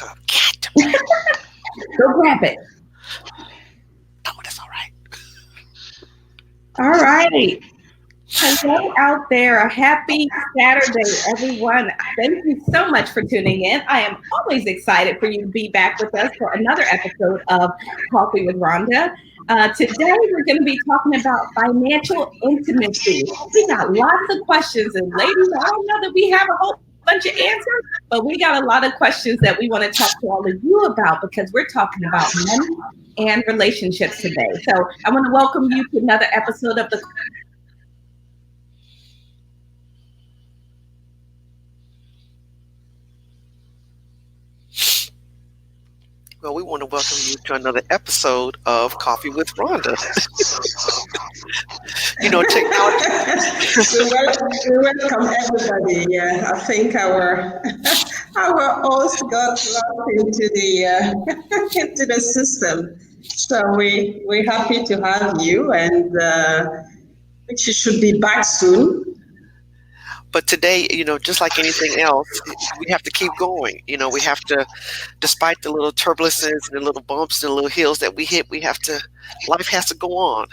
cup. Got to grab it. Go grab it. No, that's all right. All right. Hello out there. A happy Saturday, everyone. Thank you so much for tuning in. I am always excited for you to be back with us for another episode of Coffee with Rhonda. Today, we're going to be talking about financial intimacy. We got lots of questions, and ladies, I don't know that we have a whole bunch of answers, but we got a lot of questions that we want to talk to all of you about because we're talking about money and relationships today. So I want to welcome you to another episode of the Coffee with Rhonda. My name is Rhonda Y. Williams, and I am your host for the show. Well, we want to welcome you to another episode of Coffee with Rhonda. Technology. We welcome everybody. Yeah, I think our host got lost into the into the system. So we're happy to have you, and she should be back soon. But today, just like anything else, we have to keep going. We have to, despite the little turbulences and the little bumps and the little hills that we hit, life has to go on.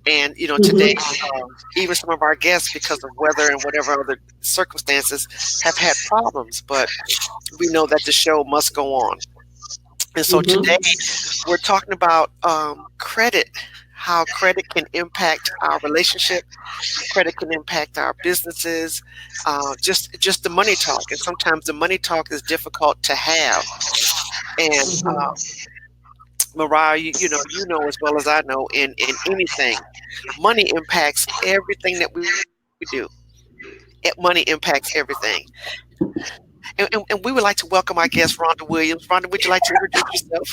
And, today, even some of our guests, because of weather and whatever other circumstances, have had problems. But we know that the show must go on. And so today, we're talking about credit, how credit can impact our relationship, credit can impact our businesses, just the money talk. And sometimes the money talk is difficult to have. And Mariah, you know as well as I know, in anything, money impacts everything that we do. Money impacts everything. And we would like to welcome our guest, Rhonda Williams. Rhonda, would you like to introduce yourself?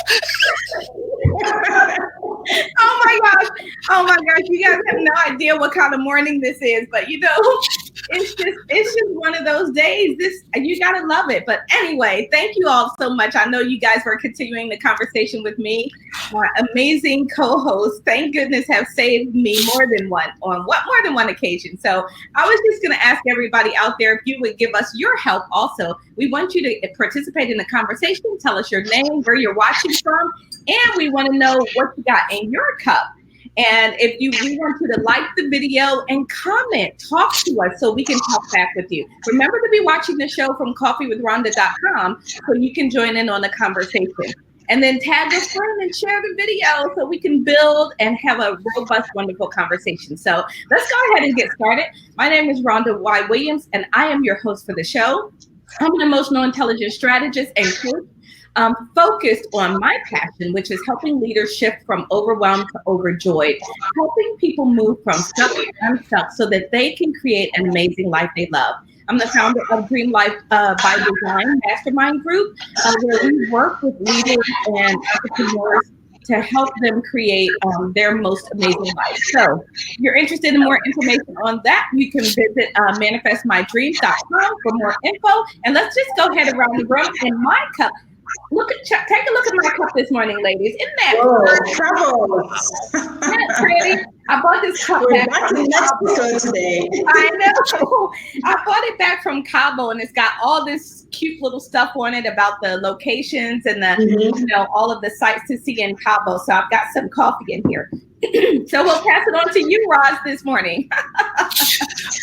Oh my gosh. Oh my gosh. You guys have no idea what kind of morning this is, but it's just one of those days. You gotta love it. But anyway, thank you all so much. I know you guys were continuing the conversation with me. My amazing co-hosts, thank goodness, have saved me more than one occasion. So I was just gonna ask everybody out there if you would give us your help also. We want you to participate in the conversation, tell us your name, where you're watching from, and we want to know what you got in your cup. And we want you to like the video and comment, talk to us so we can talk back with you. Remember to be watching the show from coffeewithrhonda.com so you can join in on the conversation. And then tag a friend and share the video so we can build and have a robust, wonderful conversation. So let's go ahead and get started. My name is Rhonda Y. Williams, and I am your host for the show. I'm an emotional intelligence strategist and coach. Focused on my passion, which is helping leaders shift from overwhelmed to overjoyed, helping people move from stuck to unstuck so that they can create an amazing life they love. I'm the founder of Dream Life by Design Mastermind Group, where we work with leaders and entrepreneurs to help them create their most amazing life. So if you're interested in more information on that, you can visit manifestmydreams.com for more info. And let's just go ahead around the room in my cup. Take a look at my cup this morning, ladies. Isn't that pretty? I bought this cup back from Mexico today. I know. I bought it back from Cabo, and it's got all this cute little stuff on it about the locations and all of the sites to see in Cabo. So I've got some coffee in here. So we'll pass it on to you, Roz, this morning.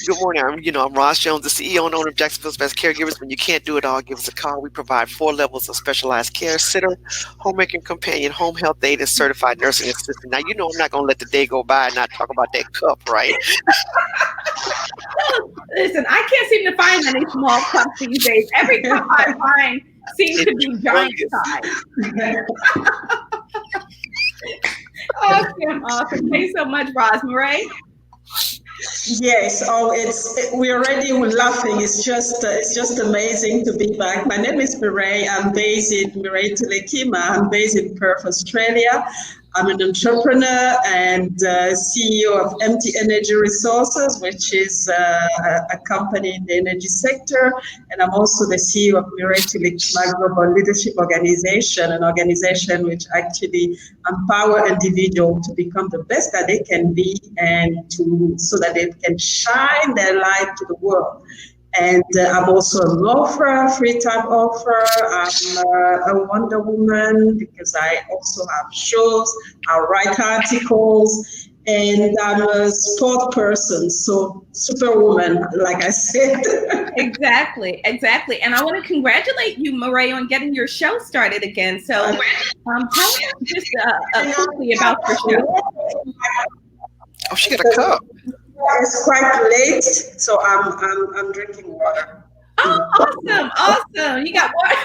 Good morning. I'm Roz Jones, the CEO and owner of Jacksonville's Best Caregivers. When you can't do it all, give us a call. We provide 4 levels of specialized care: sitter, homemaker, companion, home health aide, and certified nursing assistant. Now, I'm not going to let the day go by and not talk about that cup, right? Listen, I can't seem to find any small cups these days. Every cup I find seems to be giant size. Awesome. Thanks so much, Roz. Murray? Yes. We're already laughing. It's just amazing to be back. My name is Mireille. I'm based in Mireille Telekima. I'm based in Perth, Australia. I'm an entrepreneur and CEO of MT Energy Resources, which is a company in the energy sector. And I'm also the CEO of Mireille Telekima Global Leadership Organization, an organization which actually empower individuals to become the best that they can be and so that they can shine their light to the world. And I'm also a author, free time author. I'm a Wonder Woman because I also have shows. I write articles, and I'm a sport person. So Superwoman, like I said. Exactly, exactly. And I want to congratulate you, Murray, on getting your show started again. So tell us just quickly about your show. Oh, she got a cup. It's quite late, so I'm drinking water. Oh, awesome, awesome. You got water.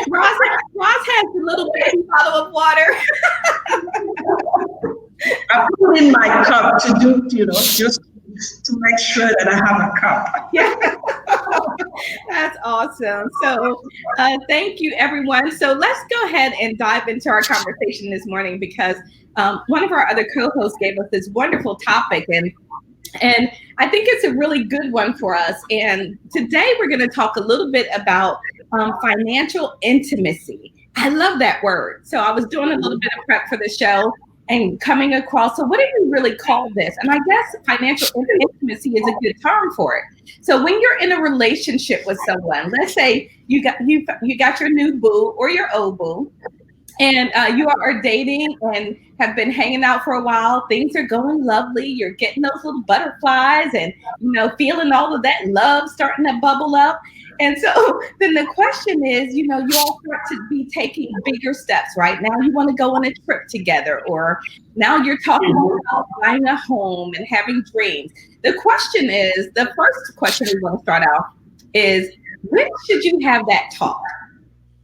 Ross has a little baby bottle of water. I put in my cup to do, just to make sure that I have a cup. Yeah. That's awesome. So thank you, everyone. So let's go ahead and dive into our conversation this morning because one of our other co-hosts gave us this wonderful topic, and I think it's a really good one for us. And today we're going to talk a little bit about financial intimacy. I love that word. So I was doing a little bit of prep for the show and coming across, so what do we really call this? And I guess financial intimacy is a good term for it. So when you're in a relationship with someone, let's say you got your new boo or your old boo, and you are dating and have been hanging out for a while. Things are going lovely. You're getting those little butterflies and, feeling all of that love starting to bubble up. And so then the question is, you all start to be taking bigger steps, right? Now you want to go on a trip together, or now you're talking about buying a home and having dreams. The first question we want to start out is, when should you have that talk?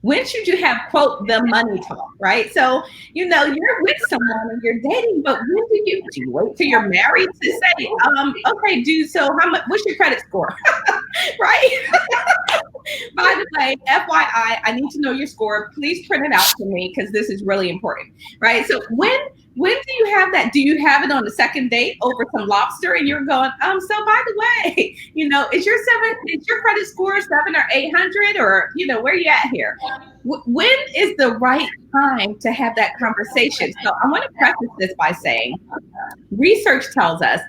When should you have, quote, the money talk, right? So, you're with someone and you're dating, but when do you wait till you're married to say, okay, dude, so what's your credit score? Right? By the way, FYI, I need to know your score. Please print it out for me because this is really important, right? So when do you have that? Do you have it on the second date over some lobster and you're going, so by the way, is your credit score 700 or 800, or, where you at here? When is the right time to have that conversation? So I want to preface this by saying research tells us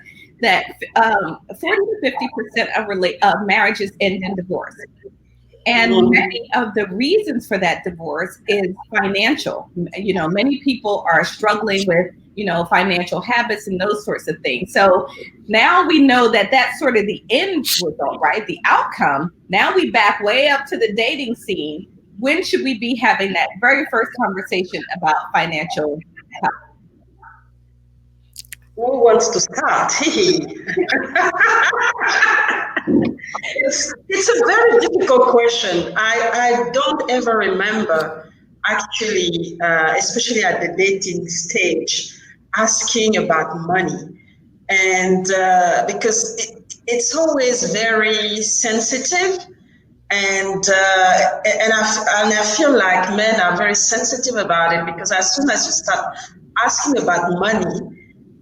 that 40 to 50% of marriages end in divorce. And many of the reasons for that divorce is financial. Many people are struggling with, financial habits and those sorts of things. So now we know that that's sort of the end result, right? The outcome. Now we back way up to the dating scene. When should we be having that very first conversation about financial health? Who wants to start? It's a very difficult question. I don't ever remember actually, especially at the dating stage, asking about money. And because it's always very sensitive. And I feel like men are very sensitive about it, because as soon as you start asking about money,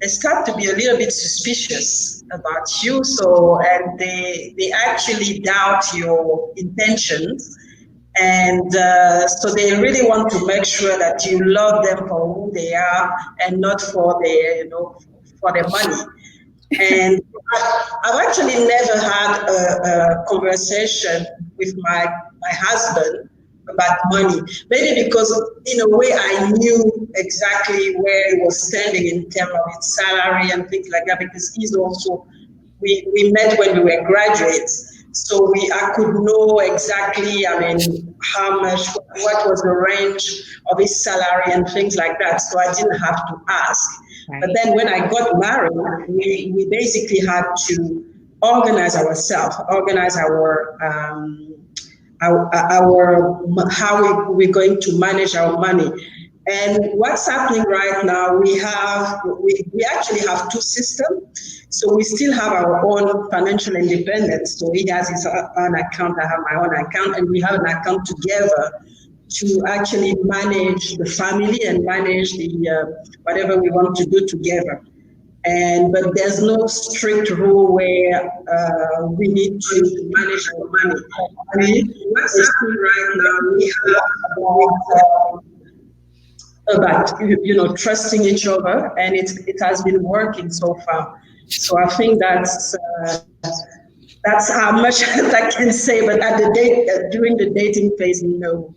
they start to be a little bit suspicious about you. So, and they actually doubt your intentions. And so they really want to make sure that you love them for who they are and not for their money. And I've actually never had a conversation with my husband about money. Maybe because in a way I knew exactly where he was standing in terms of his salary and things like that, because he's also, we met when we were graduates. So I could know exactly, how much, what was the range of his salary and things like that. So I didn't have to ask. Right. But then when I got married, we basically had to organize ourselves, organize our how we're going to manage our money. And what's happening right now, we actually have two systems. So we still have our own financial independence. So he has his own account, I have my own account, and we have an account together to actually manage the family and manage the whatever we want to do together. But there's no strict rule where we need to manage our money. What's happening right now, we have about trusting each other, and it has been working so far. So I think that's That's how much I can say. But during the dating phase, no,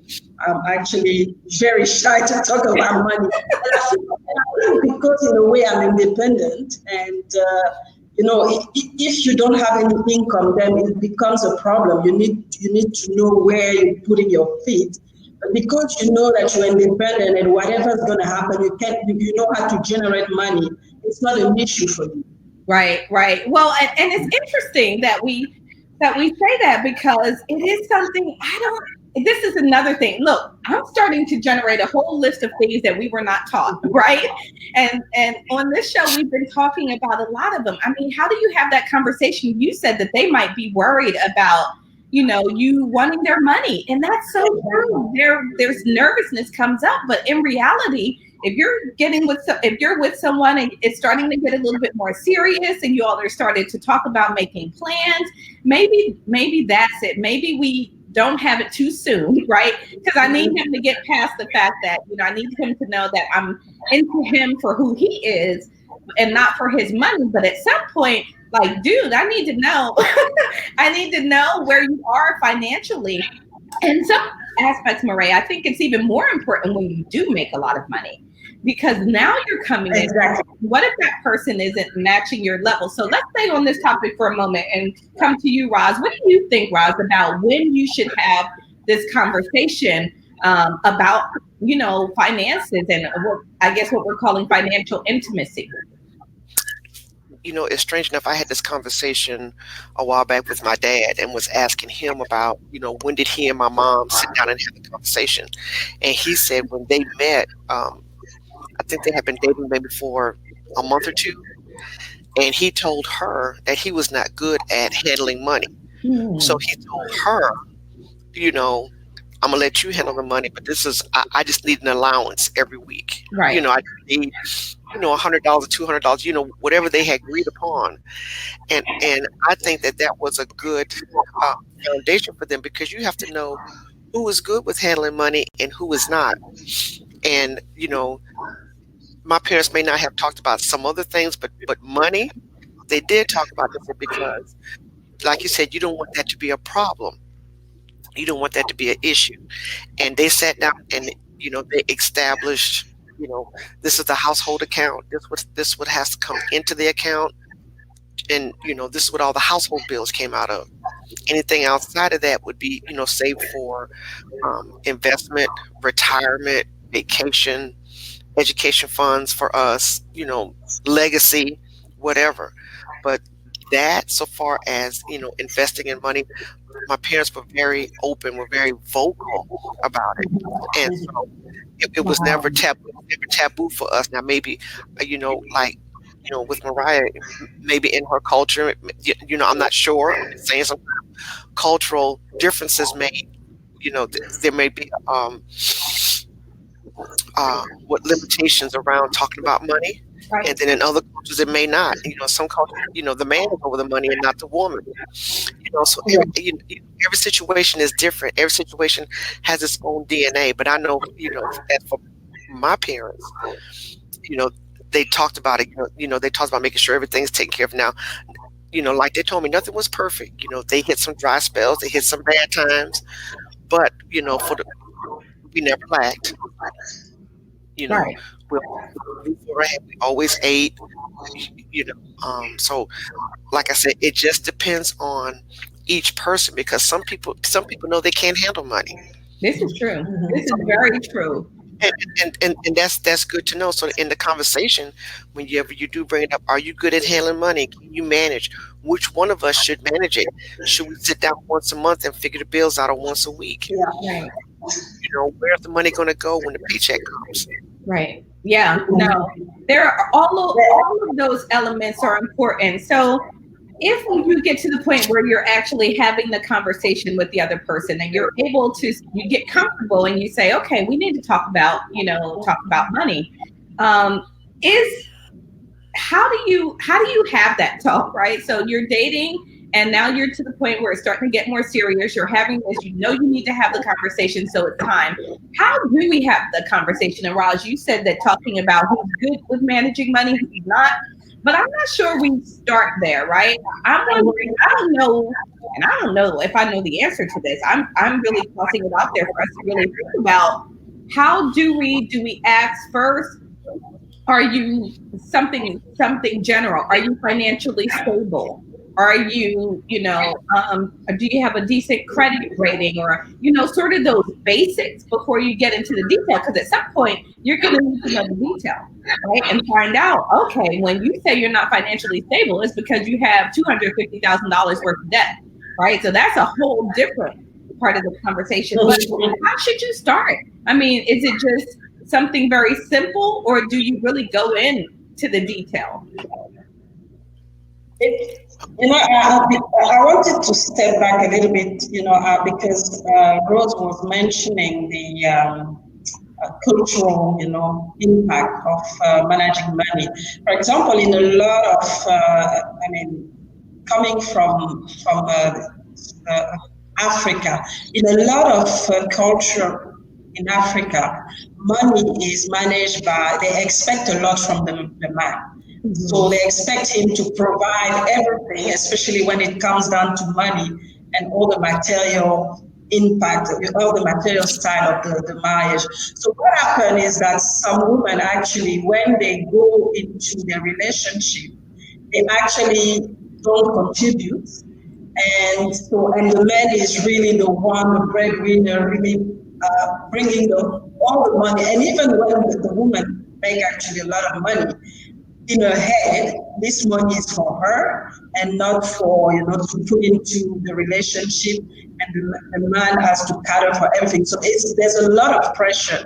I'm actually very shy to talk about money. And I think because in a way I'm independent, and if you don't have any income, then it becomes a problem. You need to know where you're putting your feet. But because you know that you're independent and whatever's going to happen, you know how to generate money. It's not an issue for you. Right, right. Well, and it's interesting that we say that, because it is something I don't. This is another thing. Look, I'm starting to generate a whole list of things that we were not taught, right? And on this show, we've been talking about a lot of them. I mean, how do you have that conversation? You said that they might be worried about, you wanting their money, and that's so true. There's nervousness comes up, but in reality, if you're with someone and it's starting to get a little bit more serious, and you all are started to talk about making plans, maybe that's it. Maybe we don't have it too soon, right? Because I need him to get past the fact that, I need him to know that I'm into him for who he is and not for his money. But at some point, like, dude, I need to know, I need to know where you are financially. And some aspects, Marae, I think it's even more important when you do make a lot of money, because now you're coming in. What if that person isn't matching your level? So let's stay on this topic for a moment and come to you, Roz. What do you think, Roz, about when you should have this conversation about, finances and what we're calling financial intimacy? It's strange enough. I had this conversation a while back with my dad and was asking him about, when did he and my mom sit down and have a conversation? And he said when they met, I think they had been dating maybe for a month or two. And he told her that he was not good at handling money. So he told her, I'm gonna let you handle the money, but I just need an allowance every week. Right. I need, $100 or $200, whatever they had agreed upon. And I think that was a good foundation for them, because you have to know who is good with handling money and who is not. And, my parents may not have talked about some other things, but money, they did talk about this, because, like you said, you don't want that to be a problem. You don't want that to be an issue. And they sat down and, they established, this is the household account. This what has to come into the account. And, this is what all the household bills came out of. Anything outside of that would be, saved for investment, retirement, vacation, education funds for us, legacy, whatever. But that, so far as, investing in money, my parents were very open, were very vocal about it. And so it was never taboo for us. Now, maybe, with Mariah, maybe in her culture, I'm not sure. I'm just saying some cultural differences may, there may be what limitations around talking about money. Right. And then in other cultures, it may not. Some cultures, the man is over the money and not the woman. So every situation is different. Every situation has its own DNA. But I know, that for my parents, they talked about it. They talked about making sure everything's taken care of. Now, like they told me, nothing was perfect. They hit some dry spells, they hit some bad times, but we never lacked. Right. We always ate. So, like I said, it just depends on each person, because some people know they can't handle money. This is true. This is very true. And that's good to know. So in the conversation, whenever you do bring it up, are you good at handling money? Can you manage? Which one of us should manage it? Should we sit down once a month and figure the bills out, or once a week? Right. Where's the money going to go when the paycheck comes? Right. Yeah. No. There are all of those elements are important. So if you get to the point where you're actually having the conversation with the other person, and you're able to, you get comfortable and you say, okay, we need to talk about money. How do you have that talk, right? So you're dating, and now you're to the point where it's starting to get more serious. You're having this, you need to have the conversation, so it's time. How do we have the conversation? And Raj, you said that talking about who's good with managing money, who's not. but I'm not sure we start there, right? I'm wondering, I don't know if I know the answer to this. I'm really tossing it out there for us to really think about how do we ask first? Are you something general? Are you financially stable? Are you, do you have a decent credit rating, or, sort of those basics before you get into the detail? Because at some point you're going to need to know the detail, right? And find out, okay, when you say you're not financially stable, it's because you have $250,000 worth of debt, right? So that's a whole different part of the conversation. But how should you start? I mean, is it just something very simple, or do you really go into the detail? I wanted to step back a little bit, because Rose was mentioning the cultural, impact of managing money. For example, in a lot of, coming from Africa, in a lot of culture in Africa, money is managed by, they expect a lot from the man. Mm-hmm. So they expect him to provide everything, especially when it comes down to money and all the material impact, all the material side of the marriage. So what happens is that some women actually, when they go into their relationship, they actually don't contribute. And the man is really the one, the breadwinner, really bringing all the money. And even when the woman make actually a lot of money, in her head, this money is for her and not for, to put into the relationship, and the man has to cater for everything. So there's a lot of pressure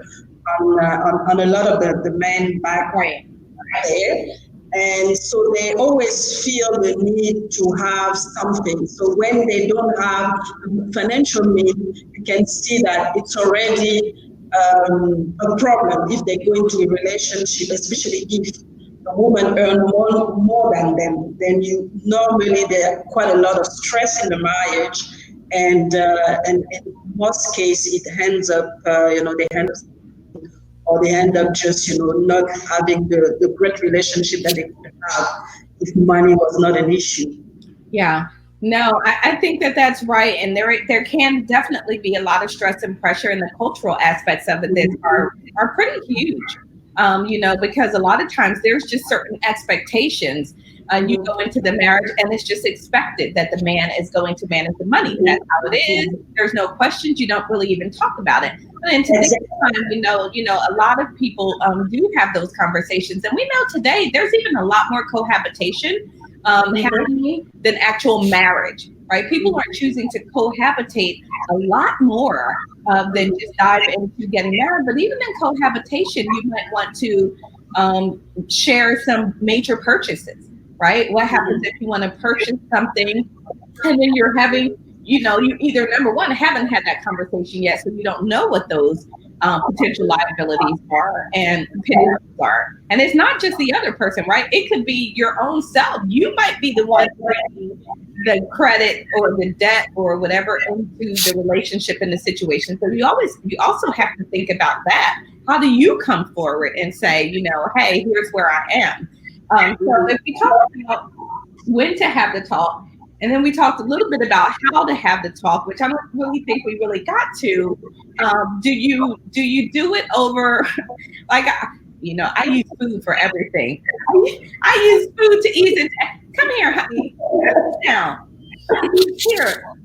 on a lot of the men back there. And so they always feel the need to have something. So when they don't have financial need, you can see that it's already a problem if they go into a relationship, especially if the woman earns more than them. Then normally there's quite a lot of stress in the marriage, and in most cases it ends up, they end up just, not having the great relationship that they could have if money was not an issue. Yeah, no, I think that's right. And there can definitely be a lot of stress and pressure, and the cultural aspects of it that are pretty huge, because a lot of times there's just certain expectations. You go into the marriage and it's just expected that the man is going to manage the money. That's how it is. There's no questions. You don't really even talk about it. But in today's time, a lot of people do have those conversations. And we know today there's even a lot more cohabitation happening than actual marriage, right? People are choosing to cohabitate a lot more than just dive into getting married. But even in cohabitation, you might want to share some major purchases. Right? What happens if you want to purchase something and then you're having, you either, number one, haven't had that conversation yet, so you don't know what those potential liabilities are and penalties are. And it's not just the other person, right? It could be your own self. You might be the one bringing the credit or the debt or whatever into the relationship and the situation. So you also have to think about that. How do you come forward and say, hey, here's where I am? So if we talk about when to have the talk, and then we talked a little bit about how to have the talk, which I don't really think we really got to. Do you do it over, like, I use food for everything. I use food to ease it. Come here, honey. Sit down.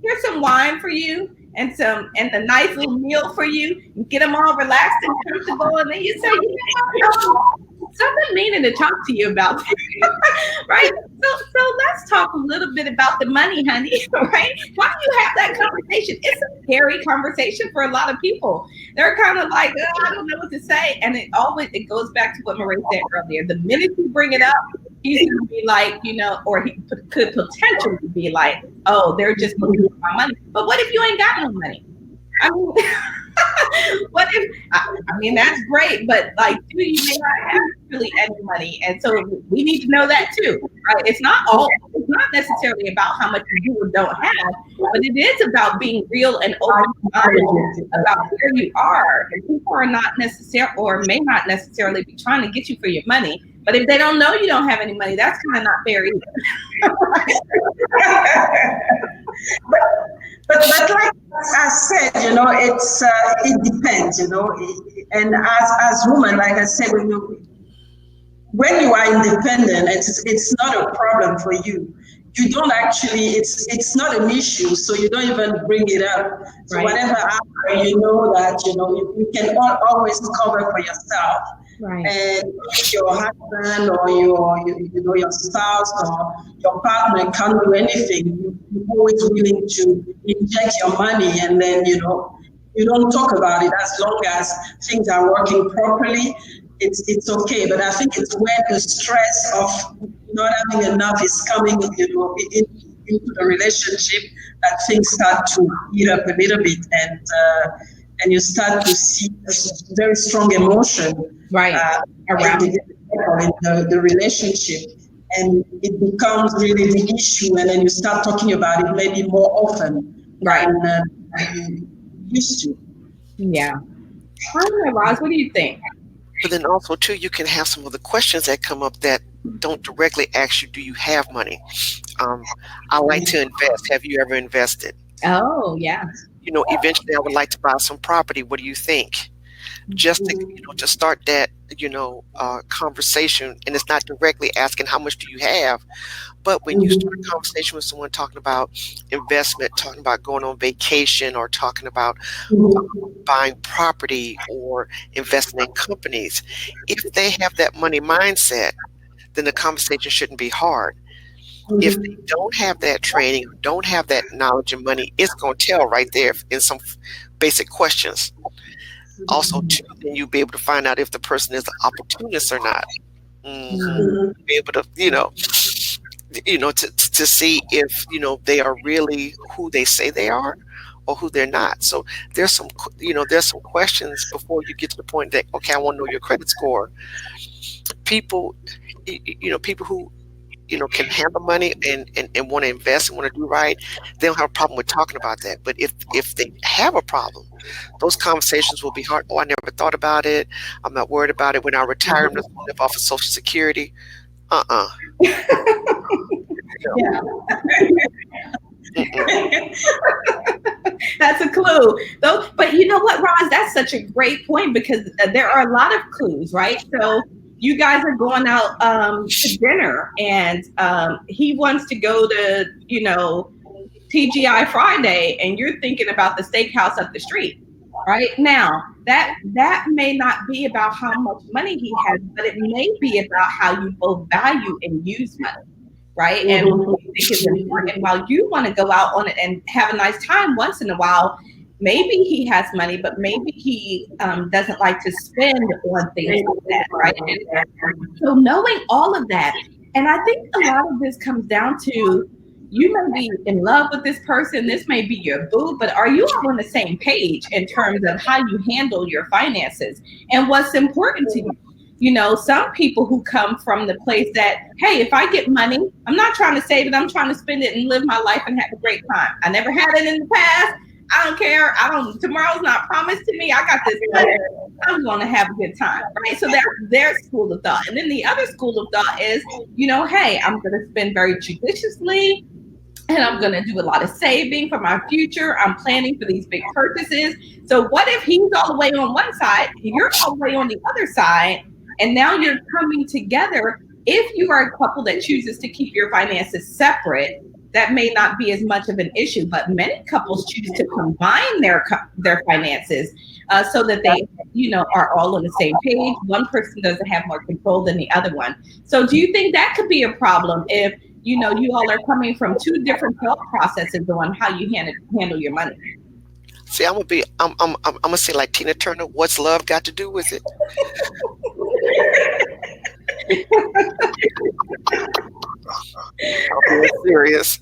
Here's some wine for you, and a nice little meal for you. Get them all relaxed and comfortable, and then you say, something meaning to talk to you about, right? So let's talk a little bit about the money, honey, right? How do you have that conversation? It's a scary conversation for a lot of people. They're kind of like, I don't know what to say. And it goes back to what Marie said earlier. The minute you bring it up, he's going to be like, or he could potentially be like, oh, they're just looking for my money. But what if you ain't got no money? I mean, what if, that's great, but like, you may not have really any money. And so we need to know that too, right? It's not necessarily about how much you do or don't have, but it is about being real and open about where you are. And people are not necessarily, or may not necessarily be trying to get you for your money. But if they don't know you don't have any money, that's kind of not fair either. but like I said, it depends, and as women, like I said, when you are independent, it's not a problem for you. You don't actually, it's not an issue, so you don't even bring it up. So Right. whatever happens, you know that you can always cover for yourself. Right. And if your husband or your spouse or your partner can't do anything, you're always willing to inject your money, and then you don't talk about it. As long as things are working properly, it's okay. But I think it's when the stress of not having enough is coming, into the relationship, that things start to heat up a little bit, and you start to see a very strong emotion Right. around the relationship, and it becomes really the issue, and then you start talking about it maybe more often Right. than you used to. Yeah. I don't know, Roz, what do you think? But then also too, you can have some of the questions that come up that don't directly ask you, do you have money? I like to invest. Have you ever invested? Oh, yeah. Eventually I would like to buy some property. What do you think? Just to start that, conversation, and it's not directly asking how much do you have, but when you start a conversation with someone talking about investment, talking about going on vacation, or talking about buying property or investing in companies, if they have that money mindset, then the conversation shouldn't be hard. If they don't have that training, don't have that knowledge of money, it's going to tell right there in some basic questions. Also, too, then you'll be able to find out if the person is an opportunist or not. Be able to, to see if they are really who they say they are, or who they're not. So there's some questions before you get to the point that, okay, I want to know your credit score. People, people who can handle money and want to invest and want to do right, they don't have a problem with talking about that. But if they have a problem, those conversations will be hard. Oh, I never thought about it. I'm not worried about it. When I retire, I'm just going to live off of Social Security. Yeah. That's a clue. Though, but you know what, Roz? That's such a great point, because there are a lot of clues, right? So you guys are going out to dinner, and he wants to go to, TGI Friday, and you're thinking about the steakhouse up the street. Right now, that may not be about how much money he has, but it may be about how you both value and use money, right? And what you think is important. While you want to go out on it and have a nice time once in a while, maybe he has money, but maybe he doesn't like to spend on things like that, right? And so knowing all of that, and I think a lot of this comes down to, you may be in love with this person, this may be your boo, but are you all on the same page in terms of how you handle your finances and what's important to you? Some people who come from the place that, hey, if I get money, I'm not trying to save it, I'm trying to spend it and live my life and have a great time. I never had it in the past. I don't care. Tomorrow's not promised to me. I got this money. I'm going to have a good time, right? So that's their school of thought. And then the other school of thought is, hey, I'm going to spend very judiciously, and I'm going to do a lot of saving for my future. I'm planning for these big purchases. So what if he's all the way on one side, you're all the way on the other side, and now you're coming together? If you are a couple that chooses to keep your finances separate, that may not be as much of an issue, but many couples choose to combine their finances so that they, are all on the same page. One person doesn't have more control than the other one. So do you think that could be a problem if, you all are coming from two different thought processes on how you handle your money? See, I'm gonna say like Tina Turner, what's love got to do with it? I'm being serious.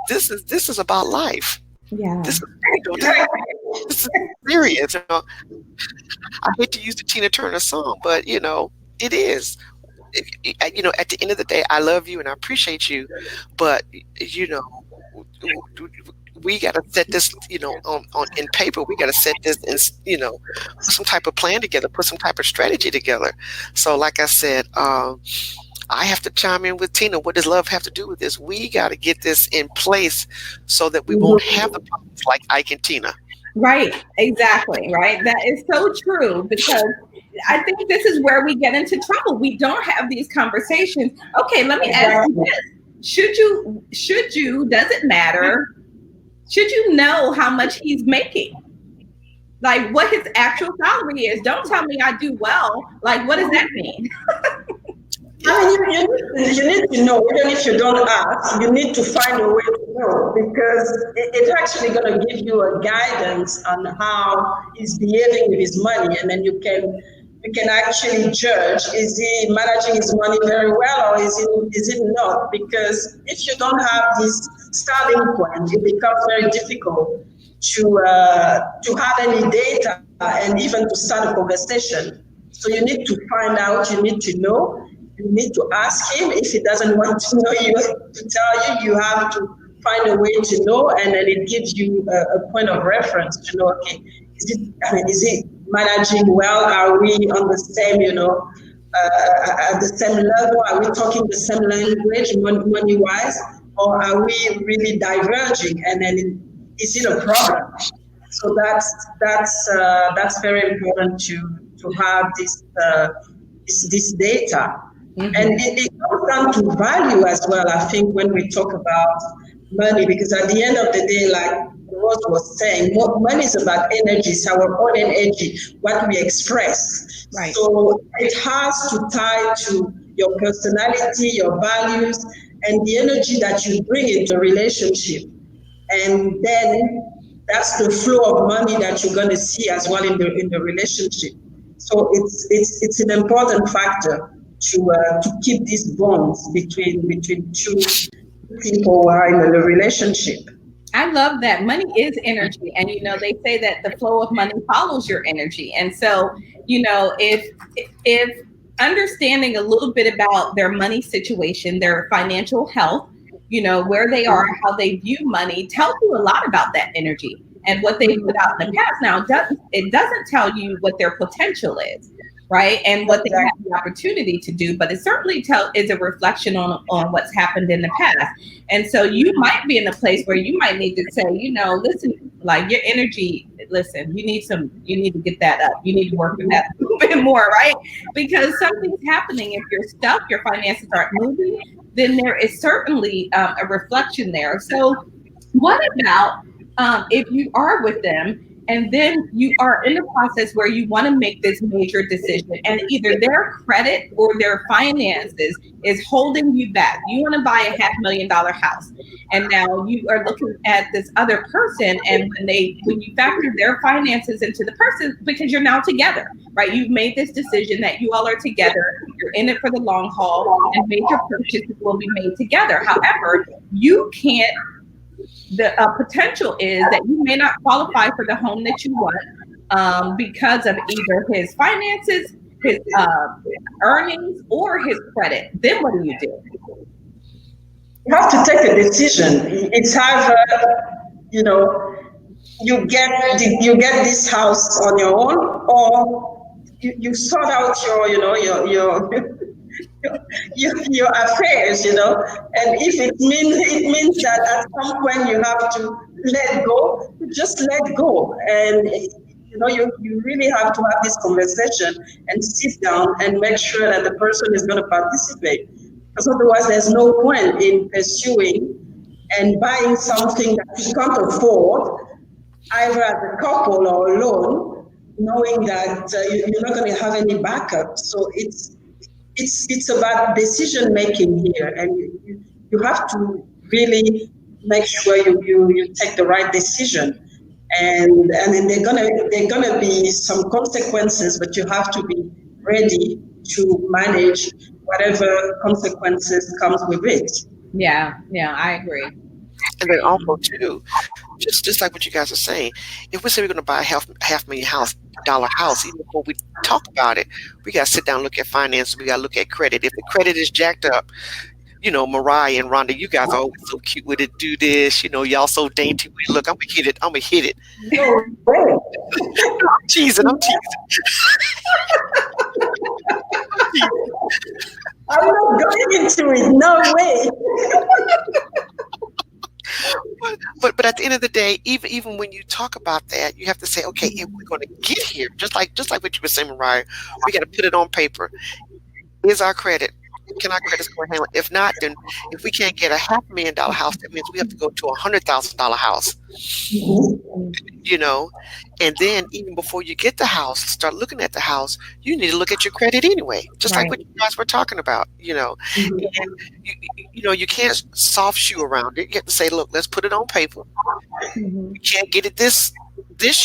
This is about life. Yeah. This is serious. I hate to use the Tina Turner song, but it is. At the end of the day, I love you and I appreciate you, but we got to set this, on in paper. We got to set this and, put some type of plan together, put some type of strategy together. So, like I said, I have to chime in with Tina. What does love have to do with this? We got to get this in place so that we won't have the problems like Ike and Tina. Right, exactly, right. That is so true, because I think this is where we get into trouble. We don't have these conversations. Okay, let me ask you this. Should you, does it matter? Should you know how much he's making? Like what his actual salary is? Don't tell me I do well. Like, what does that mean? I mean, you need to know, even if you don't ask, you need to find a way to know, because it's actually going to give you a guidance on how he's behaving with his money, and then you can actually judge, is he managing his money very well, or is it not? Because if you don't have this starting point, it becomes very difficult to have any data and even to start a conversation. So you need to find out, you need to know. You need to ask him. If he doesn't want to know you, to tell you, you have to find a way to know, and then it gives you a point of reference to know, okay, is he managing well? Are we on the same, at the same level? Are we talking the same language money-wise? Or are we really diverging? And then is it a problem? So that's very important to have this data. Mm-hmm. And it comes down to value as well, I think, when we talk about money, because at the end of the day, like Rose was saying, money is about energy. It's our own energy, what we express. Right. So it has to tie to your personality, your values, and the energy that you bring into a relationship. And then that's the flow of money that you're going to see as well in the relationship. So it's an important factor to keep these bonds between two people who are in a relationship. I love that. Money is energy, and they say that the flow of money follows your energy. And so, if understanding a little bit about their money situation, their financial health, where they are, how they view money, tells you a lot about that energy and what they put out in the past. Now, it doesn't tell you what their potential is, right? And what they have the opportunity to do, but it certainly is a reflection on what's happened in the past. And so you might be in a place where you might need to say, listen, like your energy, listen, you need to get that up. You need to work with that a little bit more, right? Because something's happening. If you're stuck, your finances aren't moving, then there is certainly a reflection there. So what about if you are with them and then you are in the process where you want to make this major decision, and either their credit or their finances is holding you back? You want to buy a $500,000 house, and now you are looking at this other person, and when you factor their finances into the person, because you're now together, right? You've made this decision that you all are together, you're in it for the long haul, and major purchases will be made together. However, you can't. The potential is that you may not qualify for the home that you want because of either his finances, his earnings, or his credit. Then what do? You have to take a decision. It's either, you get this house on your own, or you sort out your affairs, and if it means that at some point you have to let go, just let go. And you really have to have this conversation and sit down and make sure that the person is going to participate, because otherwise there's no point in pursuing and buying something that you can't afford, either as a couple or alone, knowing that you're not going to have any backup. So it's about decision making here, and you have to really make sure you take the right decision, and then they're gonna be some consequences, but you have to be ready to manage whatever consequences comes with it. Yeah, I agree. And then also too, just like what you guys are saying, if we say we're going to buy a $500,000 house, even before we talk about it, we got to sit down and look at finance. We got to look at credit. If the credit is jacked up, Mariah and Rhonda, you guys are always so cute with it. Do this, y'all so dainty with it. Look, I'm gonna hit it. I'm gonna hit it. No way. I'm teasing. I'm teasing. I'm not going into it. No way. But at the end of the day, even when you talk about that, you have to say, okay, if we're going to get here, just like what you were saying, Mariah, we got to put it on paper. Is our credit? Can our credit score handle it? If not, then if we can't get a $500,000 house, that means we have to go to $100,000 house. And then even before you get the house, start looking at the house, you need to look at your credit anyway, just like what you guys were talking about, and you can't soft shoe around it. You have to say, look, let's put it on paper. We can't get it this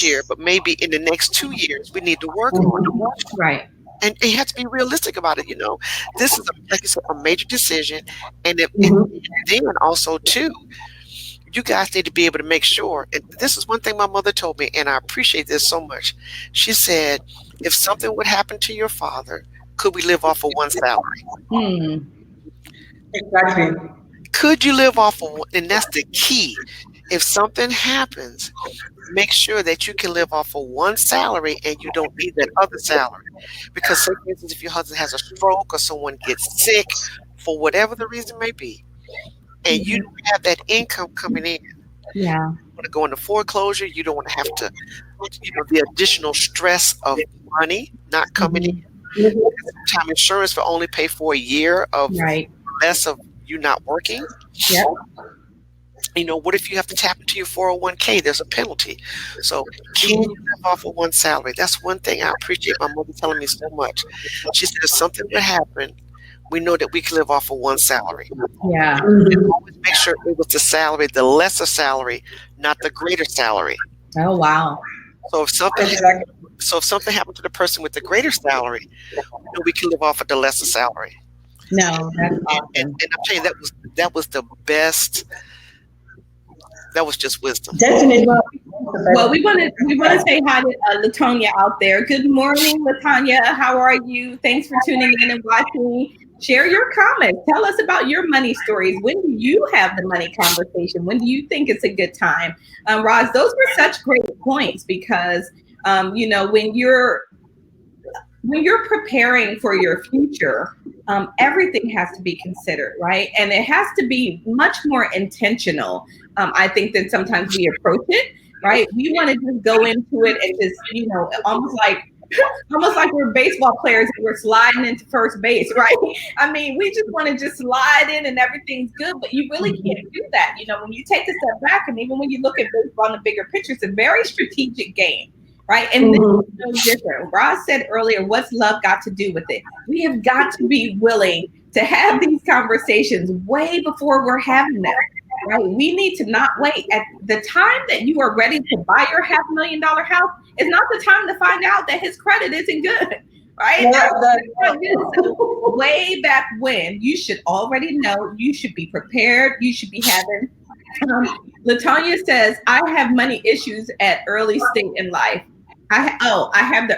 year, but maybe in the next 2 years we need to work on it. Right. And you have to be realistic about it. This is like you said, a major decision. And then also too, you guys need to be able to make sure, and this is one thing my mother told me, and I appreciate this so much. She said, if something would happen to your father, could we live off of one salary? Exactly. Could you live off of one? And that's the key. If something happens, make sure that you can live off of one salary and you don't need that other salary. Because say, for instance, if your husband has a stroke or someone gets sick, for whatever the reason may be, and you don't have that income coming in. Yeah. You want to go into foreclosure. You don't want to have to, the additional stress of money not coming in. Sometimes insurance will only pay for a year of less of you not working. Yeah. What if you have to tap into your 401k? There's a penalty. So can you live off of one salary? That's one thing I appreciate my mother telling me so much. She said if something would happen, we know that we can live off of one salary. Yeah. And always make sure it was the salary, the lesser salary, not the greater salary. Oh, wow. So if something happened to the person with the greater salary, we can live off of the lesser salary. No, that's awesome. And I'm telling you, that was the best. That was just wisdom. Definitely. Well, we want to say hi to Latonya out there. Good morning, Latonya. How are you? Thanks for tuning in and watching. Share your comments. Tell us about your money stories. When do you have the money conversation? When do you think it's a good time? Roz, those were such great points because, when you're preparing for your future, everything has to be considered, right? And it has to be much more intentional, I think, than sometimes we approach it, right? We want to just go into it and just, almost like we're baseball players and we're sliding into first base, right? I mean, we just want to just slide in and everything's good, but you really can't do that. When you take a step back and even when you look at baseball in the bigger picture, it's a very strategic game. Right. And this is no different. Roz said earlier, what's love got to do with it? We have got to be willing to have these conversations way before we're having them. Right. We need to not wait. At the time that you are ready to buy your $500,000 house is not the time to find out that his credit isn't good. Right. So way back when, you should already know, you should be prepared. You should be having. Latonya says, I have money issues at early state in life. I have the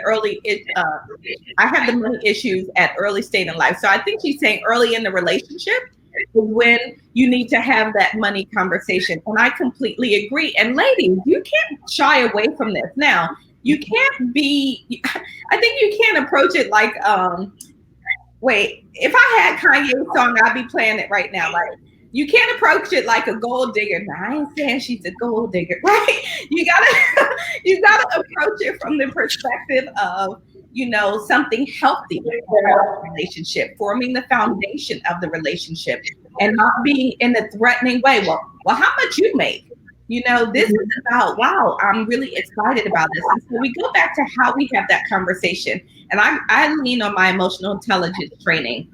money issues at early state in life. So I think she's saying early in the relationship is when you need to have that money conversation. And I completely agree. And ladies, you can't shy away from this. Now, you can't be, I think you can't approach it like, wait, if I had Kanye's song, I'd be playing it right now. Like, you can't approach it like a gold digger. Now, I ain't saying she's a gold digger, right? You gotta approach it from the perspective of, something healthy in the relationship, forming the foundation of the relationship, and not being in a threatening way. Well, how much you make? This is about, wow, I'm really excited about this. And so we go back to how we have that conversation. And I lean on my emotional intelligence training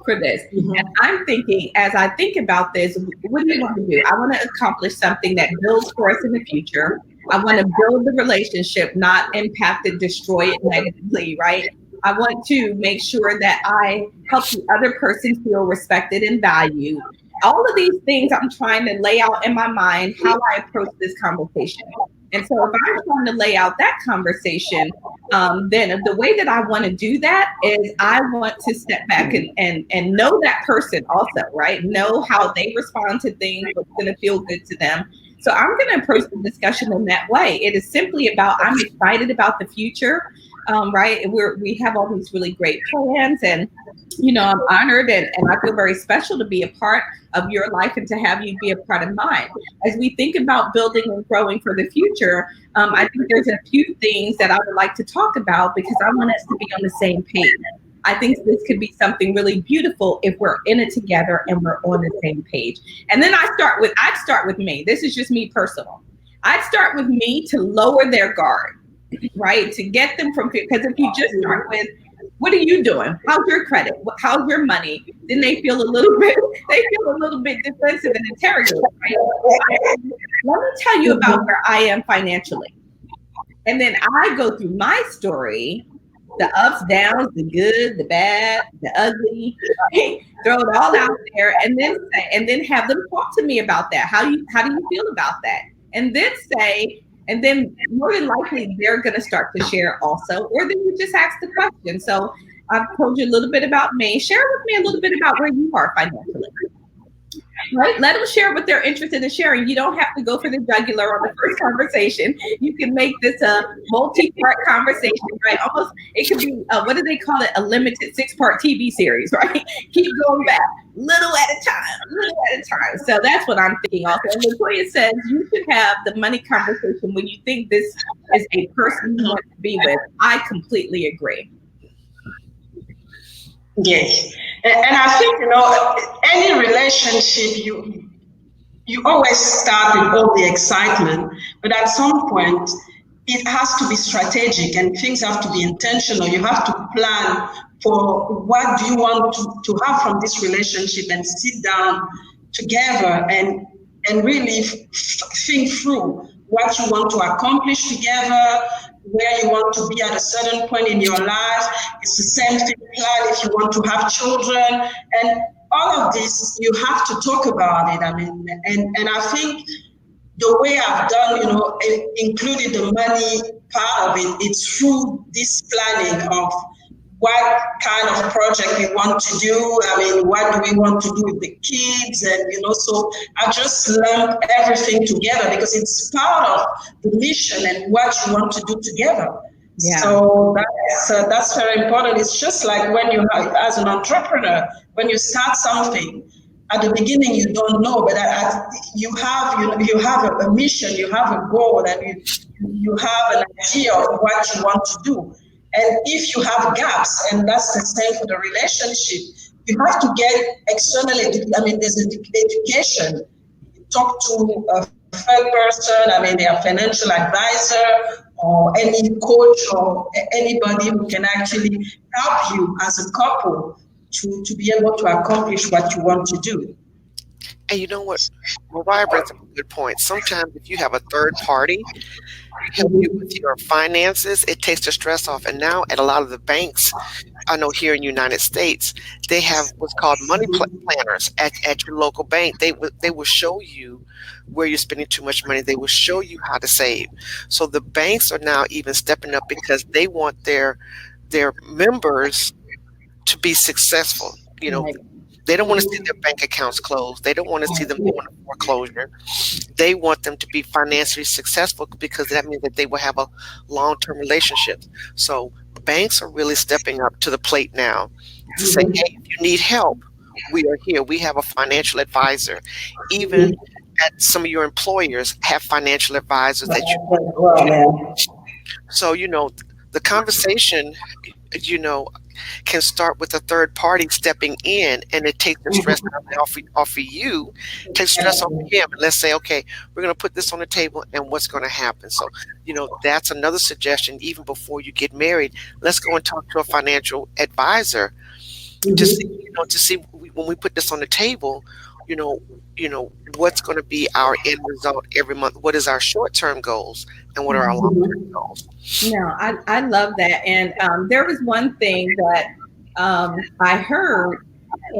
for this. And I'm thinking, as I think about this, what do you want to do? I want to accomplish something that builds for us in the future. I want to build the relationship, not impact it, destroy it negatively, right? I want to make sure that I help the other person feel respected and valued. All of these things I'm trying to lay out in my mind, how I approach this conversation. And so if I'm trying to lay out that conversation, then the way that I want to do that is I want to step back and know that person also, right? Know how they respond to things, what's going to feel good to them. So I'm going to approach the discussion in that way. It is simply about I'm excited about the future, right? We have all these really great plans, and I'm honored and I feel very special to be a part of your life and to have you be a part of mine. As we think about building and growing for the future, I think there's a few things that I would like to talk about because I want us to be on the same page. I think this could be something really beautiful if we're in it together and we're on the same page. And then I'd start with me. This is just me personal. I'd start with me to lower their guard, right? To get them from fear. Because if you just start with, what are you doing? How's your credit? How's your money? Then they feel a little bit defensive and interrogated, right? Let me tell you about where I am financially. And then I go through my story, the ups, downs, the good, the bad, the ugly, right? Throw it all out there and then have them talk to me about that. How do you feel about that? And then more than likely they're going to start to share also, or then you just ask the question. So I've told you a little bit about me. Share with me a little bit about where you are financially. Right? Let them share what they're interested in sharing. You don't have to go for the jugular on the first conversation. You can make this a multi-part conversation, right? Almost, it could be, what do they call it? A limited 6-part TV series, right? Keep going back, little at a time. So that's what I'm thinking also. And Latoya says you should have the money conversation when you think this is a person you want to be with. I completely agree. Yes. And I think, any relationship, you always start with all the excitement, but at some point, it has to be strategic and things have to be intentional. You have to plan for what do you want to have from this relationship and sit down together and really think through what you want to accomplish together, where you want to be at a certain point in your life. It's the same thing plan if you want to have children. And all of this, you have to talk about it. I mean, and I think the way I've done, included the money part of it, it's through this planning of what kind of project we want to do. I mean, what do we want to do with the kids? And, so I just lump everything together because it's part of the mission and what you want to do together. Yeah. So that's very important. It's just like when you have, as an entrepreneur, when you start something, at the beginning you don't know, but you have a mission, you have a goal, and you have an idea of what you want to do. And if you have gaps, and that's the same for the relationship, you have to get external there's education. Talk to a third person, their financial advisor or any coach or anybody who can actually help you as a couple to be able to accomplish what you want to do. And you know what? Mariah brings up a good point. Sometimes if you have a third party help you with your finances, it takes the stress off. And now at a lot of the banks, I know here in the United States, they have what's called money planners at your local bank. They will show you where you're spending too much money. They will show you how to save. So the banks are now even stepping up because they want their members to be successful. Right. They don't want to see their bank accounts closed. They don't want to see them going to foreclosure. They want them to be financially successful because that means that they will have a long-term relationship. So banks are really stepping up to the plate now to say, hey, if you need help, we are here. We have a financial advisor. Even at some of your employers have financial advisors that you. So, the conversation, can start with a third party stepping in, and it takes the stress off of you, takes stress off of him. And let's say, okay, we're going to put this on the table, and what's going to happen? So, that's another suggestion. Even before you get married, let's go and talk to a financial advisor to see when we put this on the table, what's going to be our end result every month. What is our short-term goals, and what are our long-term goals? No, I love that. And there was one thing that I heard,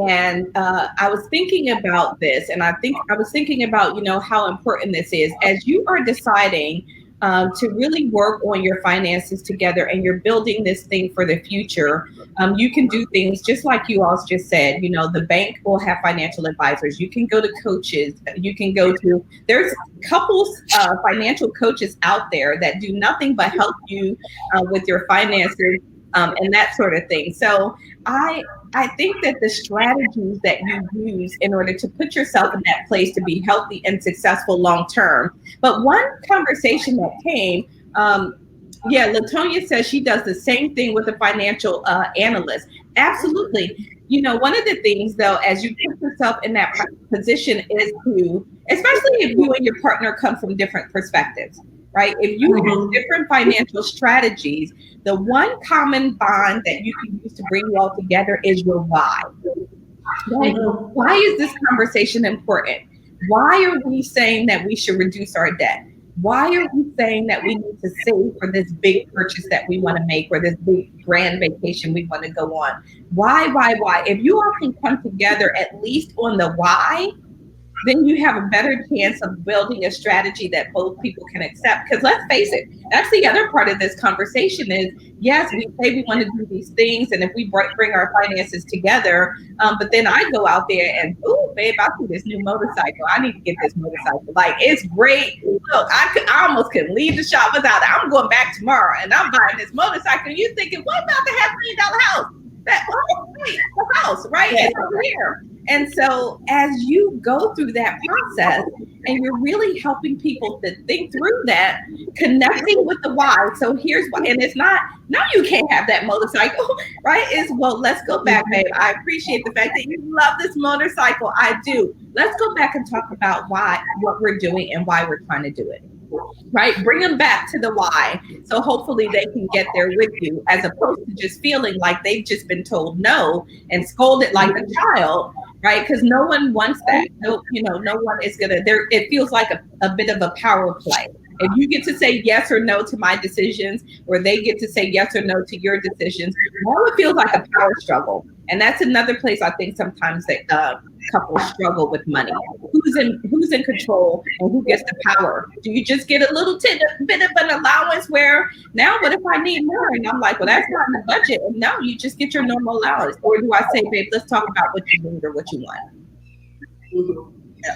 and I was thinking about this, and I was thinking about, how important this is as you are deciding to really work on your finances together, and you're building this thing for the future, you can do things just like you all just said. You know, the bank will have financial advisors. You can go to coaches. You can go to, there's couples, financial coaches out there that do nothing but help you with your finances, and that sort of thing. So I think that the strategies that you use in order to put yourself in that place to be healthy and successful long term. But one conversation that came, yeah, Latonia says she does the same thing with a financial analyst. Absolutely. You know, one of the things though, as you put yourself in that position, is to, especially if you and your partner come from different perspectives, right? If you have different financial strategies, the one common bond that you can use to bring you all together is your why. Right? Why is this conversation important? Why are we saying that we should reduce our debt? Why are we saying that we need to save for this big purchase that we want to make, or this big grand vacation we want to go on? Why? If you all can come together at least on the why, then you have a better chance of building a strategy that both people can accept. Because let's face it, that's the other part of this conversation is, yes, we say we want to do these things, and if we bring our finances together, but then I go out there and, oh, babe, I see this new motorcycle. I need to get this motorcycle. Like, it's great. Look, I almost couldn't leave the shop without it. I'm going back tomorrow, and I'm buying this motorcycle. And you're thinking, what about the $500,000 house? That, oh, wait, the house, right? It's over here. And so as you go through that process and you're really helping people to think through that, connecting with the why. So here's why, and it's not, no, you can't have that motorcycle, right? It's, well, let's go back, babe. I appreciate the fact that you love this motorcycle. I do. Let's go back and talk about why, what we're doing and why we're trying to do it. Right? Bring them back to the why. So hopefully they can get there with you, as opposed to just feeling like they've just been told no and scolded like a child, right? Because no one wants that. No, you know, no one is gonna there. It feels like a bit of a power play. If you get to say yes or no to my decisions, or they get to say yes or no to your decisions, now it feels like a power struggle. And that's another place I think sometimes that couples struggle with money. Who's in control and who gets the power? Do you just get a little bit of an allowance where, now what if I need more? And I'm like, well, that's not in the budget. And no, you just get your normal allowance. Or do I say, babe, let's talk about what you need or what you want? Yeah.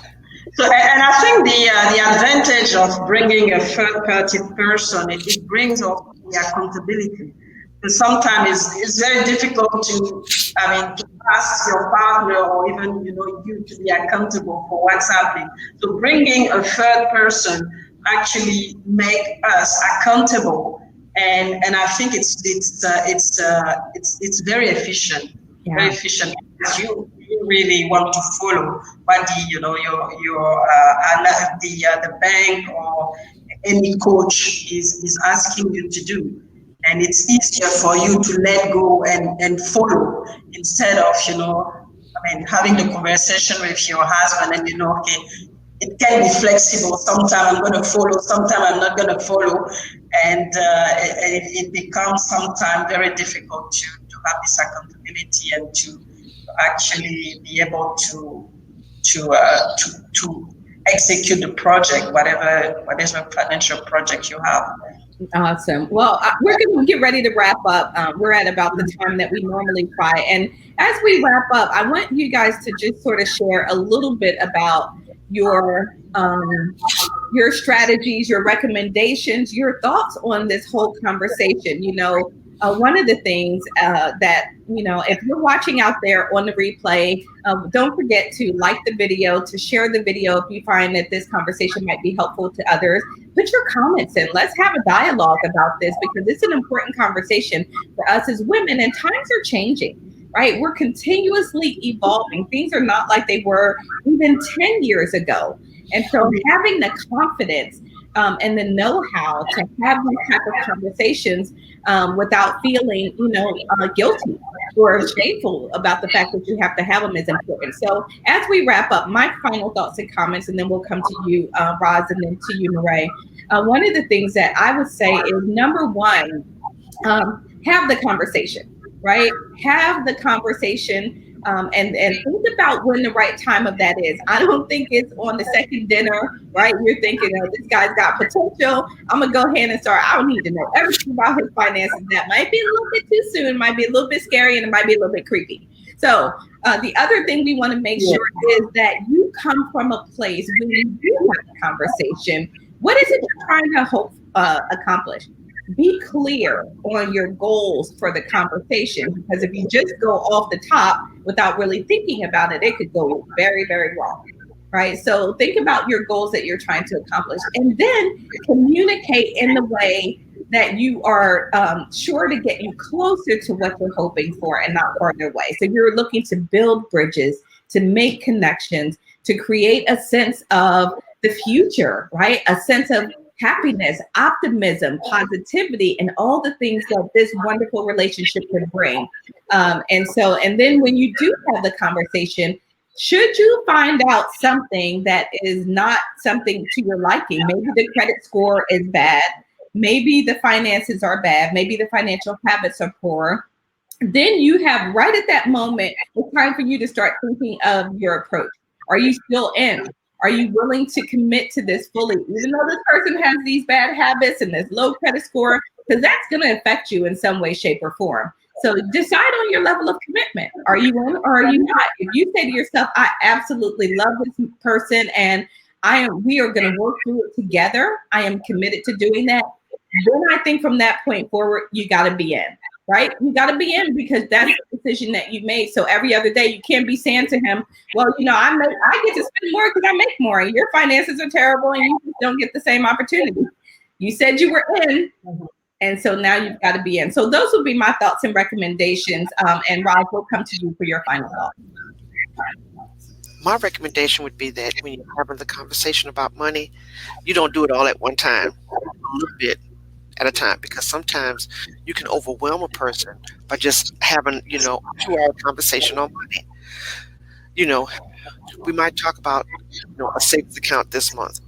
So, and I think the advantage of bringing a third party person, it brings up the accountability. Because sometimes it's very difficult to ask your partner, or even, you, to be accountable for what's happening. So bringing a third person actually make us accountable, and I think it's very efficient, very efficient. You really want to follow what the bank or any coach is asking you to do. And it's easier for you to let go and follow, instead of, having the conversation with your husband and, okay, it can be flexible. Sometimes I'm going to follow, sometimes I'm not going to follow. And it becomes sometimes very difficult to have this accountability and to actually be able to execute the project, whatever financial project you have. Awesome. Well, we're going to get ready to wrap up. We're at about the time that we normally try. And as we wrap up, I want you guys to just sort of share a little bit about your strategies, your recommendations, your thoughts on this whole conversation. One of the things that, if you're watching out there on the replay, don't forget to like the video, to share the video if you find that this conversation might be helpful to others. Put your comments in. Let's have a dialogue about this, because it's an important conversation for us as women, and times are changing, right? We're continuously evolving. Things are not like they were even 10 years ago. And so having the confidence and the know-how to have these type of conversations without feeling, guilty or shameful about the fact that you have to have them is important. So as we wrap up, my final thoughts and comments, and then we'll come to you, Roz, and then to you, Mireille. One of the things that I would say is, number one, have the conversation, right? Have the conversation. And think about when the right time of that is. I don't think it's on the second dinner, right? You're thinking, oh, this guy's got potential. I'm gonna go ahead and start. I don't need to know everything about his finances. That might be a little bit too soon, might be a little bit scary, and it might be a little bit creepy. So the other thing we want to make sure is that you come from a place when you do have a conversation. What is it you're trying to accomplish? Be clear on your goals for the conversation, because if you just go off the top without really thinking about it, it could go very, very wrong. Right. So think about your goals that you're trying to accomplish, and then communicate in the way that you are sure to get you closer to what you're hoping for and not farther away. So you're looking to build bridges, to make connections, to create a sense of the future, right? A sense of happiness, optimism, positivity, and all the things that this wonderful relationship can bring. And then when you do have the conversation, should you find out something that is not something to your liking, maybe the credit score is bad, maybe the finances are bad, maybe the financial habits are poor, then you have right at that moment, it's time for you to start thinking of your approach. Are you still in? Are you willing to commit to this fully, even though this person has these bad habits and this low credit score? Because that's going to affect you in some way, shape, or form. So decide on your level of commitment. Are you in or are you not? If you say to yourself, I absolutely love this person and we are going to work through it together, I am committed to doing that, then I think from that point forward, you got to be in. Right? You got to be in, because that's the decision that you made. So every other day, you can't be saying to him, well, I get to spend more because I make more, and your finances are terrible and you just don't get the same opportunity. You said you were in, and so now you've got to be in. So those would be my thoughts and recommendations. And Rob, we'll come to you for your final thoughts. My recommendation would be that when you're having the conversation about money, you don't do it all at one time, a little bit at a time, because sometimes you can overwhelm a person by just having, a 2-hour conversation on money. We might talk about, a savings account this month.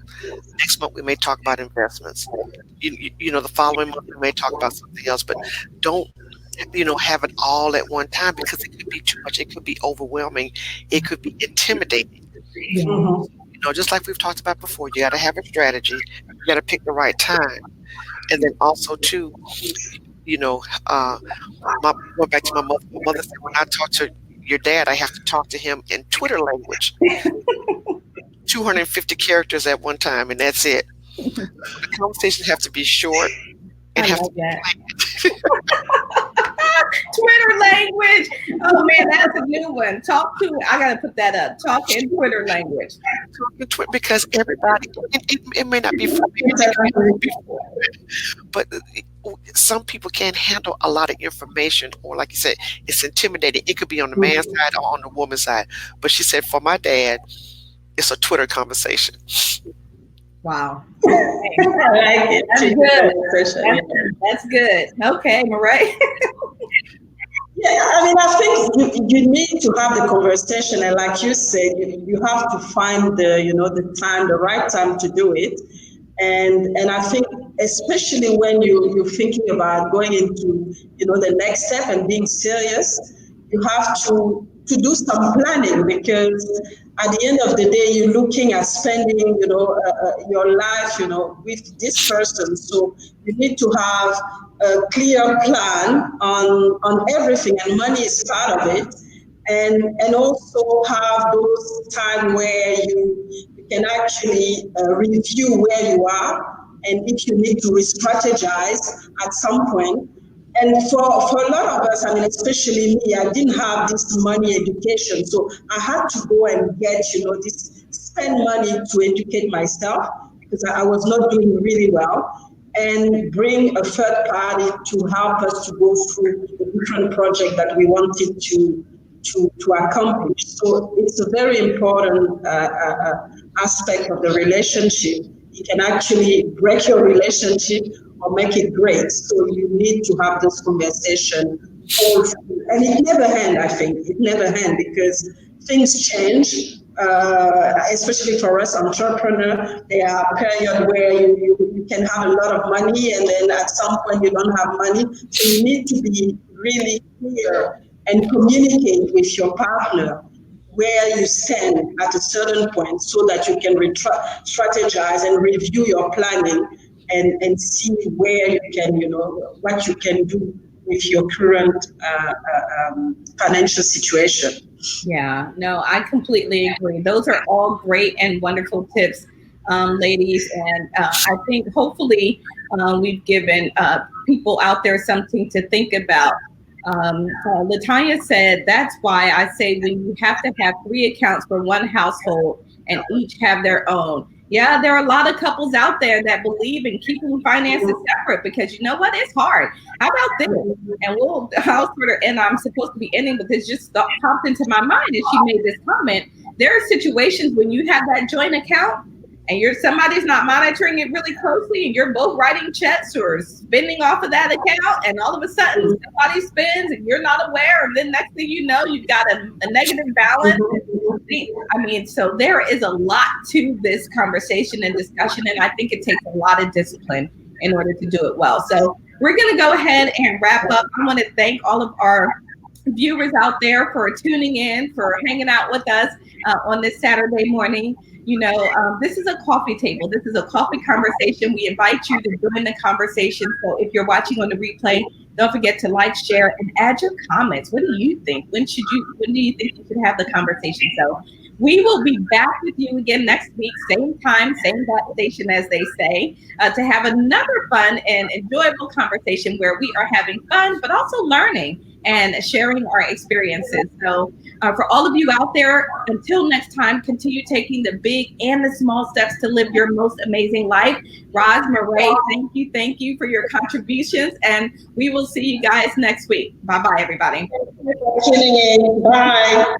Next month, we may talk about investments. The following month, we may talk about something else, but don't, have it all at one time, because it could be too much. It could be overwhelming. It could be intimidating. Just like we've talked about before, you got to have a strategy. You got to pick the right time. And then also too, going back to my mother said, when I talk to your dad, I have to talk to him in Twitter language. 250 characters at one time, and that's it. The conversations have to be short and have to be Twitter language. Oh man, that's a new one. I gotta put that up. Talk in Twitter language. Because everybody, it may not be for me, but some people can't handle a lot of information, or like you said, it's intimidating. It could be on the man's side or on the woman's side. But she said, for my dad, it's a Twitter conversation. Wow. I like it. That's good. Okay, Murray. Yeah, I think you need to have the conversation, and like you said, you have to find the right time to do it, and I think especially when you're thinking about going into the next step and being serious, you have to do some planning, because at the end of the day, you're looking at spending your life with this person, so you need to have a clear plan on everything, and money is part of it, and also have those time where you can actually review where you are, and if you need to re-strategize at some point. And for a lot of us, especially me, I didn't have this money education, so I had to go and get spend money to educate myself, because I was not doing really well, and bring a third party to help us to go through the different project that we wanted to accomplish. So it's a very important aspect of the relationship. You can actually break your relationship or make it great. So you need to have this conversation also. And it never ends, I think. It never ends, because things change. Especially for us entrepreneurs, there are periods where you can have a lot of money, and then at some point you don't have money. So you need to be really clear and communicate with your partner where you stand at a certain point so that you can strategize and review your planning and see where you can, what you can do with your current financial situation. Yeah, no, I completely agree. Those are all great and wonderful tips, ladies. And I think hopefully we've given people out there something to think about. Latanya said, that's why I say when you have to have three accounts for one household and each have their own. Yeah, there are a lot of couples out there that believe in keeping finances separate because you know what? It's hard. How about this? And I'll sort of, and I'm supposed to be ending, but this just popped into my mind as she made this comment. There are situations when you have that joint account and somebody's not monitoring it really closely and you're both writing checks or spending off of that account and all of a sudden somebody spends and you're not aware and then next thing you know you've got a negative balance. I mean, so there is a lot to this conversation and discussion, and I think it takes a lot of discipline in order to do it well. So we're going to go ahead and wrap up. I want to thank all of our viewers out there for tuning in, for hanging out with us on this Saturday morning. This is a coffee table. This is a coffee conversation. We invite you to join the conversation. So if you're watching on the replay, don't forget to like, share, and add your comments. What do you think? When do you think you should have the conversation? So we will be back with you again next week, same time, same station, as they say, to have another fun and enjoyable conversation where we are having fun, but also learning and sharing our experiences. So for all of you out there, until next time, continue taking the big and the small steps to live your most amazing life. Roz, Murray, thank you for your contributions, and we will see you guys next week. Bye-bye, everybody. Tuning in. Bye.